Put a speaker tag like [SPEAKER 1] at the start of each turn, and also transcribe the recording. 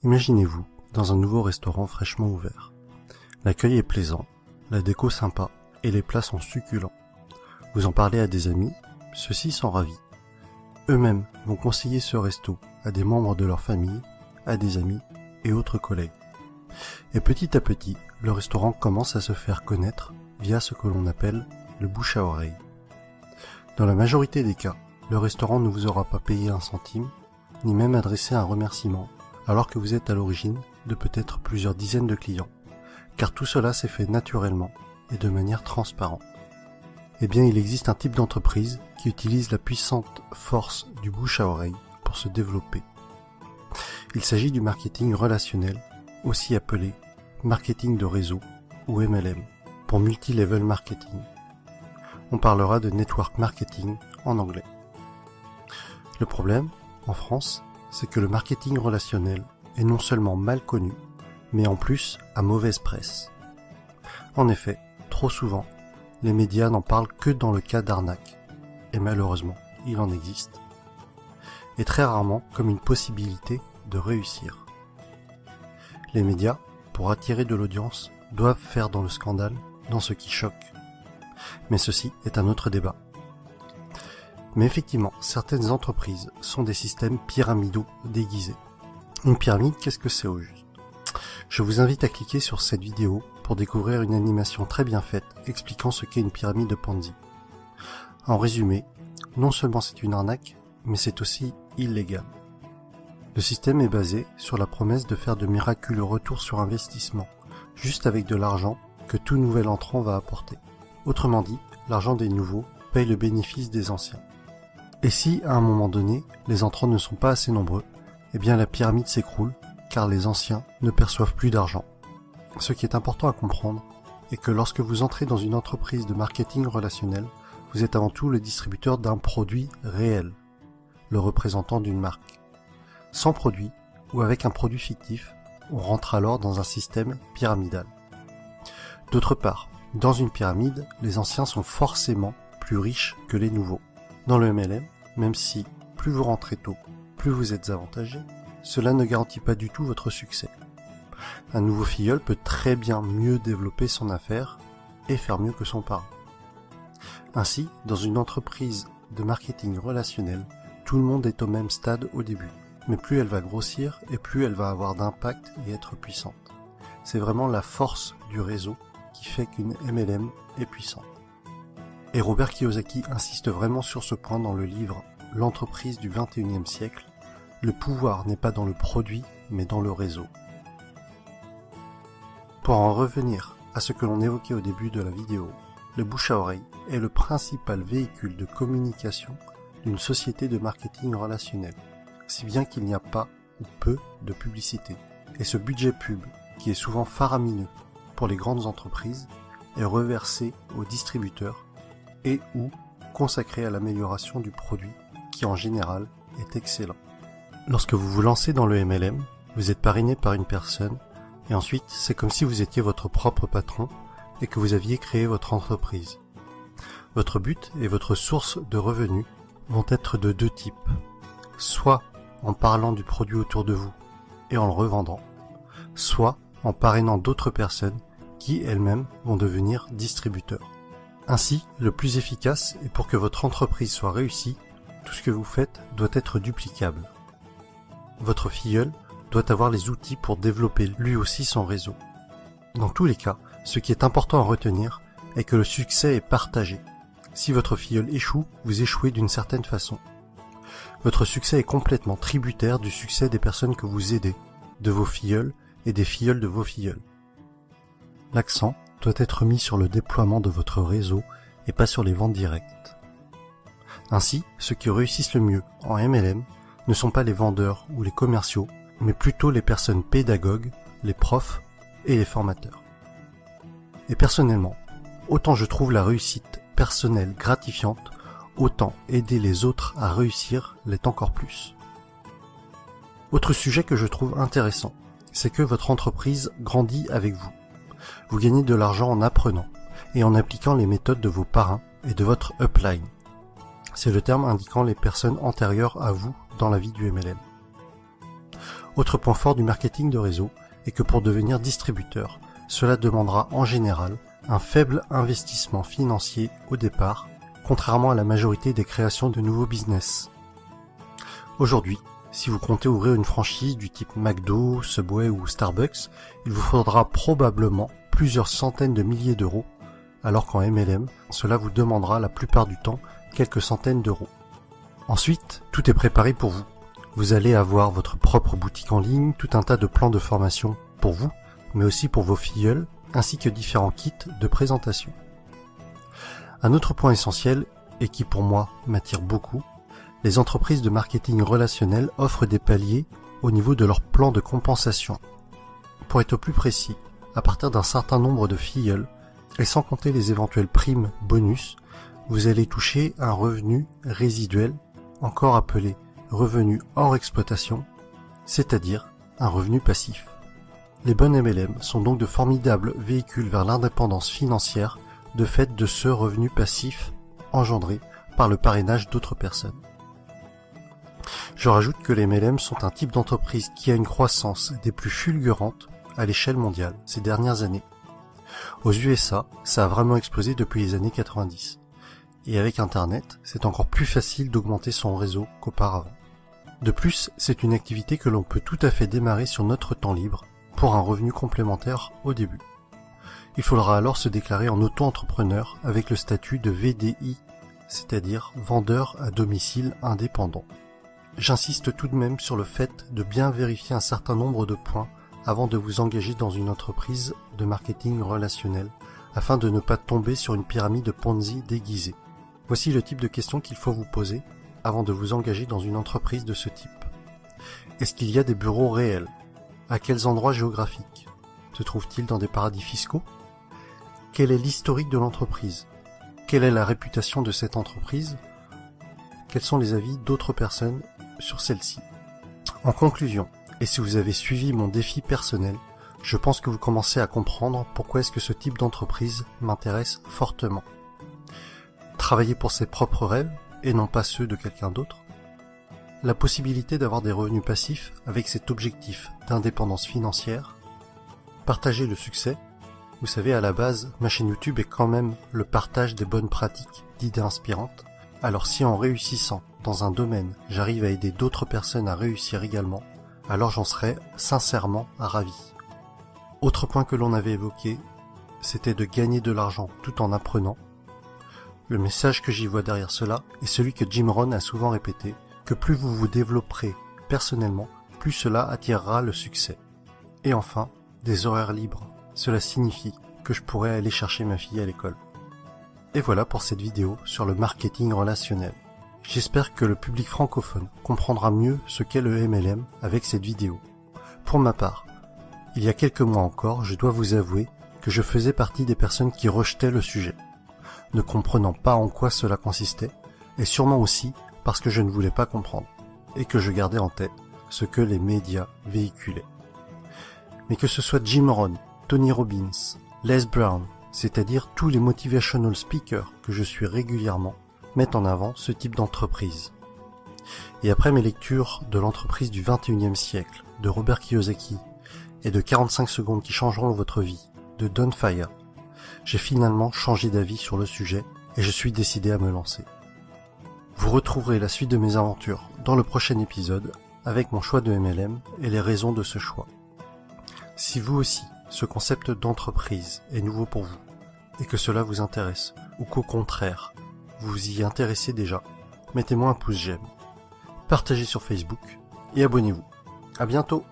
[SPEAKER 1] Imaginez-vous dans un nouveau restaurant fraîchement ouvert. L'accueil est plaisant, la déco sympa et les plats sont succulents. Vous en parlez à des amis, ceux-ci sont ravis. Eux-mêmes vont conseiller ce resto à des membres de leur famille, à des amis et autres collègues. Et petit à petit, le restaurant commence à se faire connaître via ce que l'on appelle le bouche à oreille. Dans la majorité des cas, le restaurant ne vous aura pas payé un centime, ni même adressé un remerciement, alors que vous êtes à l'origine de peut-être plusieurs dizaines de clients, car tout cela s'est fait naturellement et de manière transparente. Eh bien, il existe un type d'entreprise qui utilise la puissante force du bouche à oreille pour se développer. Il s'agit du marketing relationnel, aussi appelé marketing de réseau ou MLM, pour multi-level marketing. On parlera de network marketing en anglais. Le problème, en France, c'est que le marketing relationnel est non seulement mal connu, mais en plus à mauvaise presse. En effet, trop souvent, les médias n'en parlent que dans le cas d'arnaque, et malheureusement, il en existe, et très rarement comme une possibilité de réussir. Les médias, pour attirer de l'audience, doivent faire dans le scandale, dans ce qui choque. Mais ceci est un autre débat. Mais effectivement, certaines entreprises sont des systèmes pyramidaux déguisés. Une pyramide, qu'est-ce que c'est au juste ? Je vous invite à cliquer sur cette vidéo pour découvrir une animation très bien faite expliquant ce qu'est une pyramide de Ponzi. En résumé, non seulement c'est une arnaque, mais c'est aussi illégal. Le système est basé sur la promesse de faire de miraculeux retours sur investissement, juste avec de l'argent que tout nouvel entrant va apporter. Autrement dit, l'argent des nouveaux paye le bénéfice des anciens. Et si, à un moment donné, les entrants ne sont pas assez nombreux, eh bien la pyramide s'écroule, car les anciens ne perçoivent plus d'argent. Ce qui est important à comprendre est que lorsque vous entrez dans une entreprise de marketing relationnel, vous êtes avant tout le distributeur d'un produit réel, le représentant d'une marque. Sans produit, ou avec un produit fictif, on rentre alors dans un système pyramidal. D'autre part, dans une pyramide, les anciens sont forcément plus riches que les nouveaux. Dans le MLM, même si plus vous rentrez tôt, plus vous êtes avantagé, cela ne garantit pas du tout votre succès. Un nouveau filleul peut très bien mieux développer son affaire et faire mieux que son parent. Ainsi, dans une entreprise de marketing relationnel, tout le monde est au même stade au début, mais plus elle va grossir et plus elle va avoir d'impact et être puissante. C'est vraiment la force du réseau qui fait qu'une MLM est puissante. Et Robert Kiyosaki insiste vraiment sur ce point dans le livre « L'entreprise du XXIe siècle ». Le pouvoir n'est pas dans le produit, mais dans le réseau. Pour en revenir à ce que l'on évoquait au début de la vidéo, le bouche à oreille est le principal véhicule de communication d'une société de marketing relationnel, si bien qu'il n'y a pas ou peu de publicité. Et ce budget pub, qui est souvent faramineux pour les grandes entreprises, est reversé aux distributeurs et ou consacré à l'amélioration du produit qui en général est excellent. Lorsque vous vous lancez dans le MLM, vous êtes parrainé par une personne et ensuite c'est comme si vous étiez votre propre patron et que vous aviez créé votre entreprise. Votre but et votre source de revenus vont être de deux types, soit en parlant du produit autour de vous et en le revendant, soit en parrainant d'autres personnes qui elles-mêmes vont devenir distributeurs. Ainsi, le plus efficace est pour que votre entreprise soit réussie, tout ce que vous faites doit être duplicable. Votre filleul doit avoir les outils pour développer lui aussi son réseau. Dans tous les cas, ce qui est important à retenir est que le succès est partagé. Si votre filleul échoue, vous échouez d'une certaine façon. Votre succès est complètement tributaire du succès des personnes que vous aidez, de vos filleuls et des filleuls de vos filleuls. L'accent doit être mis sur le déploiement de votre réseau et pas sur les ventes directes. Ainsi, ceux qui réussissent le mieux en MLM ne sont pas les vendeurs ou les commerciaux, mais plutôt les personnes pédagogues, les profs et les formateurs. Et personnellement, autant je trouve la réussite personnelle gratifiante, autant aider les autres à réussir l'est encore plus. Autre sujet que je trouve intéressant, c'est que votre entreprise grandit avec vous. Vous gagnez de l'argent en apprenant et en appliquant les méthodes de vos parrains et de votre upline. C'est le terme indiquant les personnes antérieures à vous dans la vie du MLM. Autre point fort du marketing de réseau est que pour devenir distributeur, cela demandera en général un faible investissement financier au départ, contrairement à la majorité des créations de nouveaux business. Aujourd'hui, si vous comptez ouvrir une franchise du type McDo, Subway ou Starbucks, il vous faudra probablement plusieurs centaines de milliers d'euros, alors qu'en MLM, cela vous demandera la plupart du temps quelques centaines d'euros. Ensuite, tout est préparé pour vous. Vous allez avoir votre propre boutique en ligne, tout un tas de plans de formation pour vous, mais aussi pour vos filleuls, ainsi que différents kits de présentation. Un autre point essentiel, et qui pour moi m'attire beaucoup, les entreprises de marketing relationnel offrent des paliers au niveau de leur plan de compensation. Pour être plus précis, à partir d'un certain nombre de filleuls, et sans compter les éventuelles primes bonus, vous allez toucher un revenu résiduel, encore appelé revenu hors exploitation, c'est-à-dire un revenu passif. Les bonnes MLM sont donc de formidables véhicules vers l'indépendance financière de fait de ce revenu passif engendré par le parrainage d'autres personnes. Je rajoute que les MLM sont un type d'entreprise qui a une croissance des plus fulgurantes à l'échelle mondiale ces dernières années. Aux USA, ça a vraiment explosé depuis les années 90. Et avec Internet, c'est encore plus facile d'augmenter son réseau qu'auparavant. De plus, c'est une activité que l'on peut tout à fait démarrer sur notre temps libre pour un revenu complémentaire au début. Il faudra alors se déclarer en auto-entrepreneur avec le statut de VDI, c'est-à-dire vendeur à domicile indépendant. J'insiste tout de même sur le fait de bien vérifier un certain nombre de points avant de vous engager dans une entreprise de marketing relationnel, afin de ne pas tomber sur une pyramide Ponzi déguisée. Voici le type de questions qu'il faut vous poser avant de vous engager dans une entreprise de ce type. Est-ce qu'il y a des bureaux réels? À quels endroits géographiques? Se trouve-t-il dans des paradis fiscaux? Quel est l'historique de l'entreprise? Quelle est la réputation de cette entreprise? Quels sont les avis d'autres personnes sur celle-ci? En conclusion, et si vous avez suivi mon défi personnel, je pense que vous commencez à comprendre pourquoi est-ce que ce type d'entreprise m'intéresse fortement. Travailler pour ses propres rêves et non pas ceux de quelqu'un d'autre. La possibilité d'avoir des revenus passifs avec cet objectif d'indépendance financière. Partager le succès. Vous savez, à la base, ma chaîne YouTube est quand même le partage des bonnes pratiques, d'idées inspirantes. Alors si en réussissant dans un domaine, j'arrive à aider d'autres personnes à réussir également, alors j'en serais sincèrement ravi. Autre point que l'on avait évoqué, c'était de gagner de l'argent tout en apprenant. Le message que j'y vois derrière cela est celui que Jim Rohn a souvent répété, que plus vous vous développerez personnellement, plus cela attirera le succès. Et enfin, des horaires libres. Cela signifie que je pourrais aller chercher ma fille à l'école. Et voilà pour cette vidéo sur le marketing relationnel. J'espère que le public francophone comprendra mieux ce qu'est le MLM avec cette vidéo. Pour ma part, il y a quelques mois encore, je dois vous avouer que je faisais partie des personnes qui rejetaient le sujet, ne comprenant pas en quoi cela consistait, et sûrement aussi parce que je ne voulais pas comprendre, et que je gardais en tête ce que les médias véhiculaient. Mais que ce soit Jim Rohn, Tony Robbins, Les Brown, c'est-à-dire tous les motivational speakers que je suis régulièrement, mettent en avant ce type d'entreprise. Et après mes lectures de l'entreprise du 21e siècle, de Robert Kiyosaki, et de 45 secondes qui changeront votre vie, de Don Fire, j'ai finalement changé d'avis sur le sujet et je suis décidé à me lancer. Vous retrouverez la suite de mes aventures dans le prochain épisode avec mon choix de MLM et les raisons de ce choix. Si vous aussi, ce concept d'entreprise est nouveau pour vous et que cela vous intéresse ou qu'au contraire, vous vous y intéressez déjà, mettez-moi un pouce j'aime, partagez sur Facebook et abonnez-vous. À bientôt!